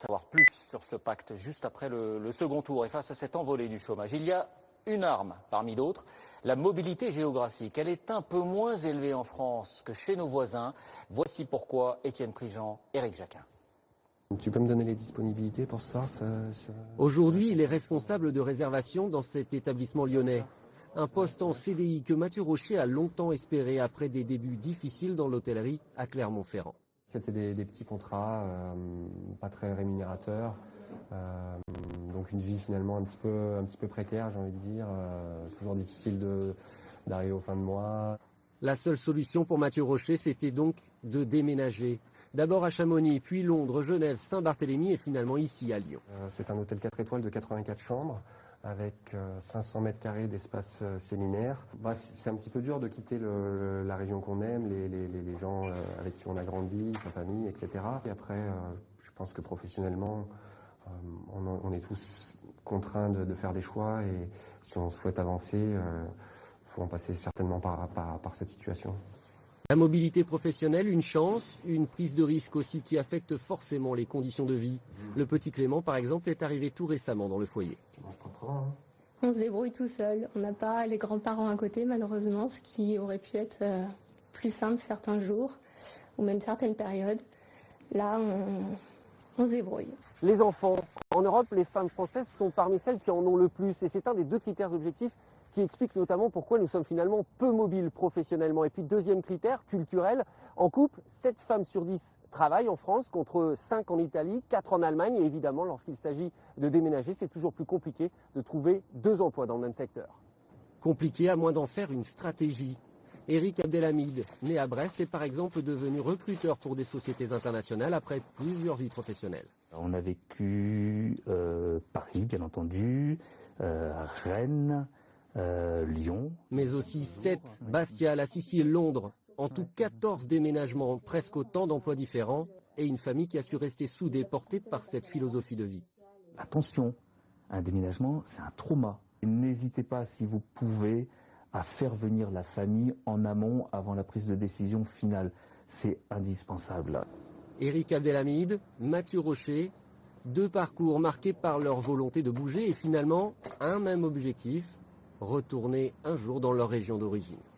Savoir plus sur ce pacte juste après le second tour et face à cette envolée du chômage. Il y a une arme parmi d'autres, la mobilité géographique. Elle est un peu moins élevée en France que chez nos voisins. Voici pourquoi Étienne Prigent, Éric Jacquin. Tu peux me donner les disponibilités pour ce soir Aujourd'hui, il est responsable de réservation dans cet établissement lyonnais. Un poste en CDI que Mathieu Rocher a longtemps espéré après des débuts difficiles dans l'hôtellerie à Clermont-Ferrand. C'était des petits contrats, pas très rémunérateurs, donc une vie finalement un petit peu précaire, j'ai envie de dire, toujours difficile d'arriver aux fins de mois. La seule solution pour Mathieu Rocher, c'était donc de déménager. D'abord à Chamonix, puis Londres, Genève, Saint-Barthélemy et finalement ici à Lyon. C'est un hôtel 4 étoiles de 84 chambres avec 500 mètres carrés d'espace séminaire. C'est un petit peu dur de quitter la région qu'on aime, les gens avec qui on a grandi, sa famille, etc. Et après, je pense que professionnellement, on est tous contraints de faire des choix et si on souhaite avancer, il faut en passer certainement par cette situation. La mobilité professionnelle, une chance, une prise de risque aussi qui affecte forcément les conditions de vie. Le petit Clément, par exemple, est arrivé tout récemment dans le foyer. On se débrouille tout seul. On n'a pas les grands-parents à côté, malheureusement, ce qui aurait pu être plus simple certains jours ou même certaines périodes. Là, on se débrouille. Les enfants. En Europe, les femmes françaises sont parmi celles qui en ont le plus. Et c'est un des deux critères objectifs qui explique notamment pourquoi nous sommes finalement peu mobiles professionnellement. Et puis deuxième critère, culturel, en couple, 7 femmes sur 10 travaillent en France contre 5 en Italie, 4 en Allemagne. Et évidemment, lorsqu'il s'agit de déménager, c'est toujours plus compliqué de trouver 2 emplois dans le même secteur. Compliqué à moins d'en faire une stratégie. Éric Abdelhamid, né à Brest, est par exemple devenu recruteur pour des sociétés internationales après plusieurs vies professionnelles. On a vécu Paris, bien entendu, Rennes, Lyon. Mais aussi 7, Bastia, la Sicile, Londres. En tout 14 déménagements, presque autant d'emplois différents et une famille qui a su rester soudée, portée par cette philosophie de vie. Attention, un déménagement, c'est un trauma. N'hésitez pas, si vous pouvez, à faire venir la famille en amont avant la prise de décision finale. C'est indispensable. Éric Abdelhamid, Mathieu Rocher, 2 parcours marqués par leur volonté de bouger et finalement un même objectif, retourner un jour dans leur région d'origine.